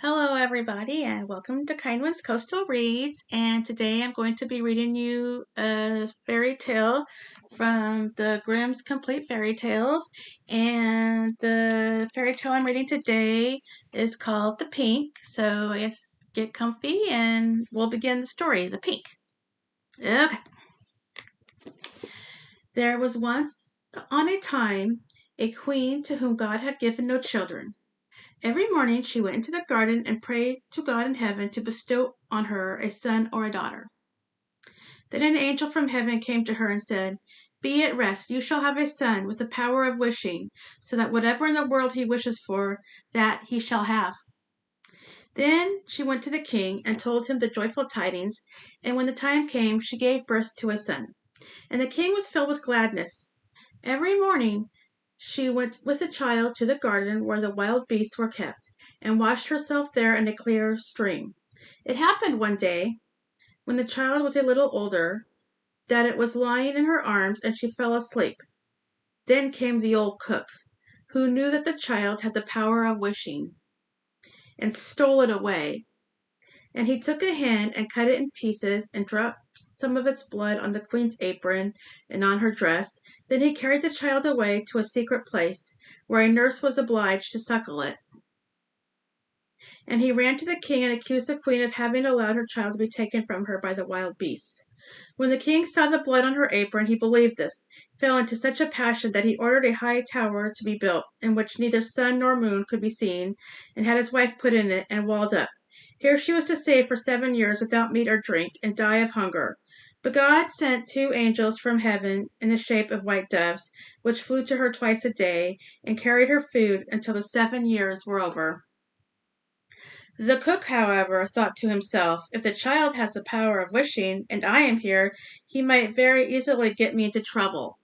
Hello, everybody, and welcome to Kindwyn's Coastal Reads. And today I'm going to be reading you a fairy tale from the Grimm's Complete Fairy Tales. And the fairy tale I'm reading today is called The Pink. So I guess get comfy and we'll begin the story. The Pink. Okay. There was once on a time a queen to whom God had given no children. Every morning she went into the garden and prayed to God in heaven to bestow on her a son or a daughter. Then an angel from heaven came to her and said, "Be at rest, you shall have a son with the power of wishing, so that whatever in the world he wishes for, that he shall have." Then she went to the king and told him the joyful tidings, and when the time came, she gave birth to a son. And the king was filled with gladness. Every morning she went with the child to the garden where the wild beasts were kept, and washed herself there in a clear stream. It happened one day, when the child was a little older, that it was lying in her arms, and she fell asleep. Then came the old cook, who knew that the child had the power of wishing, and stole it away. And he took a hen and cut it in pieces and dropped some of its blood on the queen's apron and on her dress. Then he carried the child away to a secret place, where a nurse was obliged to suckle it. And he ran to the king and accused the queen of having allowed her child to be taken from her by the wild beasts. When the king saw the blood on her apron, he believed this, fell into such a passion that he ordered a high tower to be built, in which neither sun nor moon could be seen, and had his wife put in it and walled up. Here she was to stay for 7 years without meat or drink, and die of hunger. But God sent 2 angels from heaven in the shape of white doves, which flew to her twice a day, and carried her food until the 7 years were over. The cook, however, thought to himself, "If the child has the power of wishing, and I am here, he might very easily get me into trouble."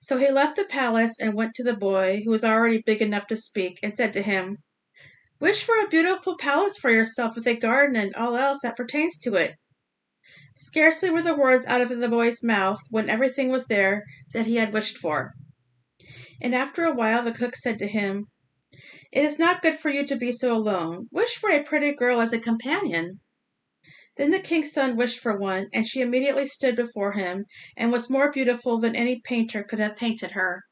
So he left the palace and went to the boy, who was already big enough to speak, and said to him, "Wish for a beautiful palace for yourself, with a garden and all else that pertains to it." Scarcely were the words out of the boy's mouth when everything was there that he had wished for. And after a while the cook said to him, "It is not good for you to be so alone. Wish for a pretty girl as a companion." Then the king's son wished for one, and she immediately stood before him, and was more beautiful than any painter could have painted her.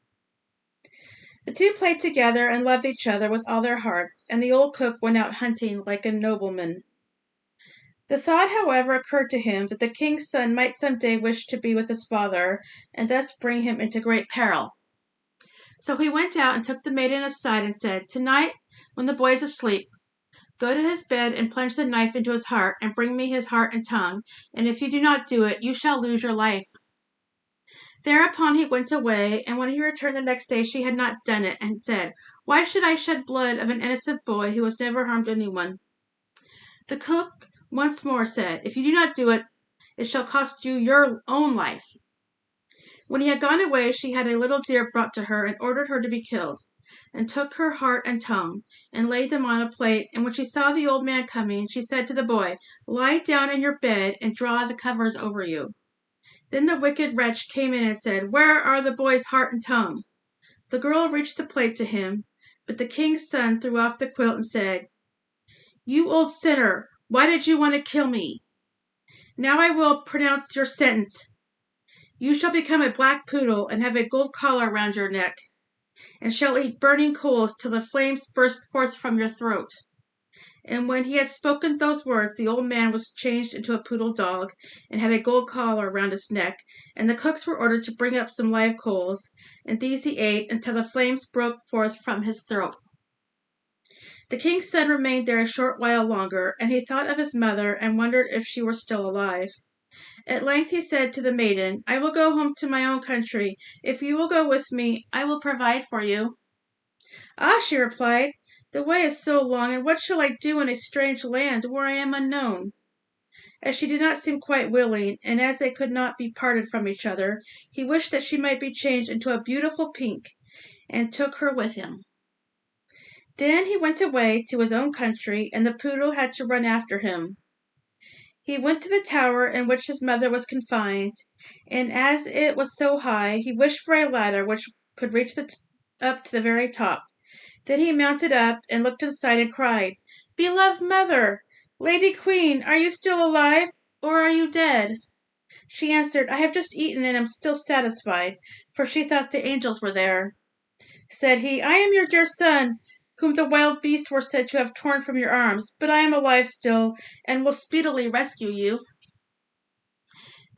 The two played together and loved each other with all their hearts, and the old cook went out hunting like a nobleman. The thought, however, occurred to him that the king's son might some day wish to be with his father, and thus bring him into great peril. So he went out and took the maiden aside and said, "Tonight, when the boy is asleep, go to his bed and plunge the knife into his heart, and bring me his heart and tongue, and if you do not do it, you shall lose your life." Thereupon he went away, and when he returned the next day she had not done it, and said, "Why should I shed blood of an innocent boy who has never harmed anyone?" The cook once more said, "If you do not do it, it shall cost you your own life." When he had gone away, she had a little deer brought to her, and ordered her to be killed, and took her heart and tongue, and laid them on a plate. And when she saw the old man coming, she said to the boy, "Lie down in your bed, and draw the covers over you." Then the wicked wretch came in and said, "Where are the boy's heart and tongue?" The girl reached the plate to him, but the king's son threw off the quilt and said, "You old sinner, why did you want to kill me? Now I will pronounce your sentence. You shall become a black poodle, and have a gold collar round your neck, and shall eat burning coals till the flames burst forth from your throat." And when he had spoken those words, the old man was changed into a poodle dog, and had a gold collar round his neck, and the cooks were ordered to bring up some live coals, and these he ate until the flames broke forth from his throat. The king's son remained there a short while longer, and he thought of his mother, and wondered if she were still alive. At length he said to the maiden, "I will go home to my own country. If you will go with me, I will provide for you." "Ah," she replied, "the way is so long, and what shall I do in a strange land, where I am unknown?" As she did not seem quite willing, and as they could not be parted from each other, he wished that she might be changed into a beautiful pink, and took her with him. Then he went away to his own country, and the poodle had to run after him. He went to the tower in which his mother was confined, and as it was so high, he wished for a ladder which could reach up to the very top. Then he mounted up and looked inside and cried, "Beloved mother, Lady Queen, are you still alive, or are you dead?" She answered, "I have just eaten and am still satisfied," for she thought the angels were there. Said he, "I am your dear son, whom the wild beasts were said to have torn from your arms, but I am alive still, and will speedily rescue you."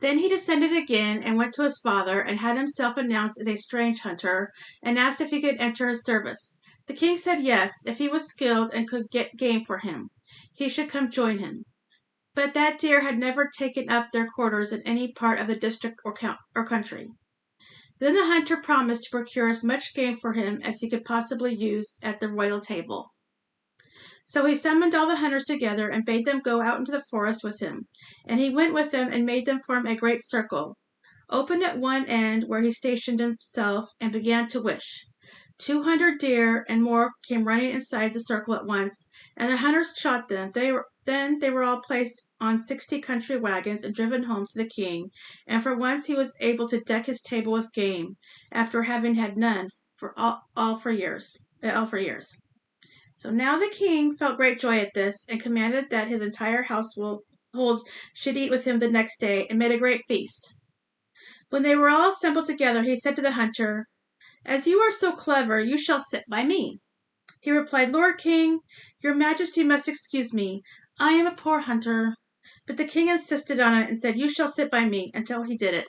Then he descended again and went to his father, and had himself announced as a strange hunter, and asked if he could enter his service. The king said yes, if he was skilled and could get game for him, he should come join him. But that deer had never taken up their quarters in any part of the district or country. Then the hunter promised to procure as much game for him as he could possibly use at the royal table. So he summoned all the hunters together and bade them go out into the forest with him. And he went with them and made them form a great circle, open at one end where he stationed himself, and began to wish. 200 deer and more came running inside the circle at once, and the hunters shot them. Then they were all placed on 60 country wagons and driven home to the king, and for once he was able to deck his table with game, after having had none for all for years. So now the king felt great joy at this, and commanded that his entire household should eat with him the next day, and made a great feast. When they were all assembled together, he said to the hunter, "As you are so clever, you shall sit by me." He replied, "Lord King, your majesty must excuse me. I am a poor hunter." But the king insisted on it, and said, "You shall sit by me," until he did it.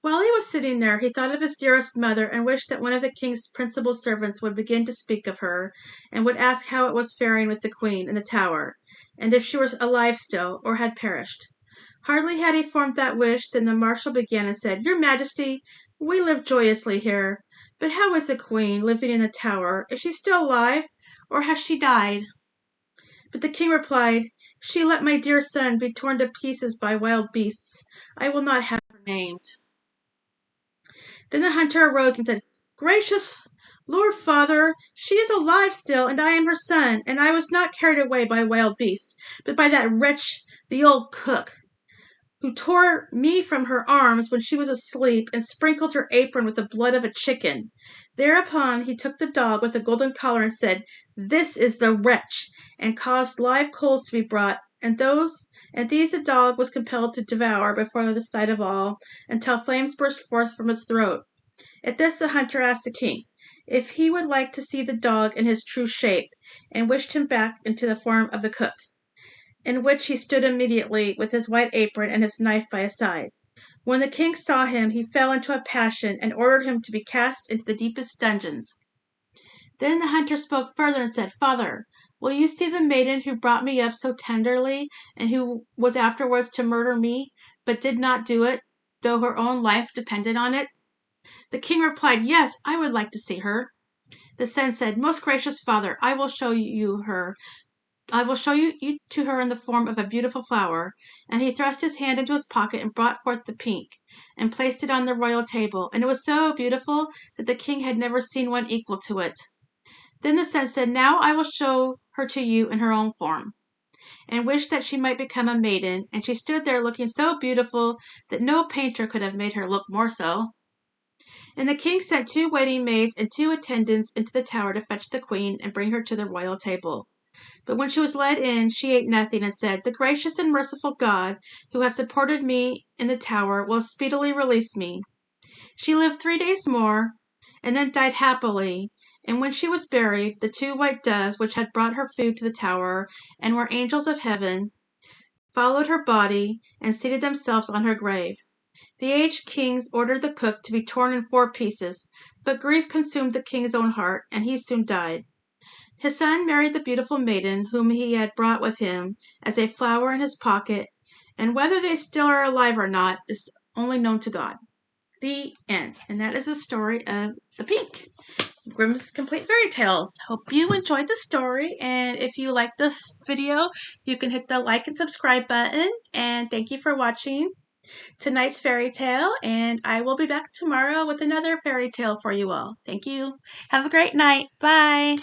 While he was sitting there, he thought of his dearest mother, and wished that one of the king's principal servants would begin to speak of her, and would ask how it was faring with the queen in the tower, and if she were alive still, or had perished. Hardly had he formed that wish than the marshal began and said, "Your majesty, we live joyously here, but how is the queen living in the tower? Is she still alive, or has she died?" But the king replied, "She let my dear son be torn to pieces by wild beasts. I will not have her named." Then the hunter arose and said, "Gracious Lord Father, she is alive still, and I am her son, and I was not carried away by wild beasts, but by that wretch, the old cook, who tore me from her arms when she was asleep, and sprinkled her apron with the blood of a chicken." Thereupon he took the dog with the golden collar and said, "This is the wretch," and caused live coals to be brought, and these the dog was compelled to devour before the sight of all, until flames burst forth from its throat. At this the hunter asked the king if he would like to see the dog in his true shape, and wished him back into the form of the cook, in which he stood immediately, with his white apron and his knife by his side. When the king saw him, he fell into a passion, and ordered him to be cast into the deepest dungeons. Then the hunter spoke further and said, "Father, will you see the maiden who brought me up so tenderly, and who was afterwards to murder me, but did not do it, though her own life depended on it?" The king replied, "Yes, I would like to see her." The son said, "Most gracious father, I will show you to her in the form of a beautiful flower." And he thrust his hand into his pocket and brought forth the pink, and placed it on the royal table, and it was so beautiful that the king had never seen one equal to it. Then the son said, "Now I will show her to you in her own form," and wished that she might become a maiden, and she stood there looking so beautiful that no painter could have made her look more so. And the king sent 2 waiting maids and 2 attendants into the tower to fetch the queen and bring her to the royal table. But when she was led in, she ate nothing, and said, "The gracious and merciful God, who has supported me in the tower, will speedily release me." She lived 3 days more, and then died happily. And when she was buried, the 2 white doves, which had brought her food to the tower, and were angels of heaven, followed her body, and seated themselves on her grave. The aged kings ordered the cook to be torn in 4 pieces, but grief consumed the king's own heart, and he soon died. His son married the beautiful maiden whom he had brought with him as a flower in his pocket, and whether they still are alive or not is only known to God. The end. And that is the story of the pink. Grimm's Complete Fairy Tales. Hope you enjoyed the story, and if you like this video, you can hit the like and subscribe button, and thank you for watching tonight's fairy tale, and I will be back tomorrow with another fairy tale for you all. Thank you. Have a great night. Bye.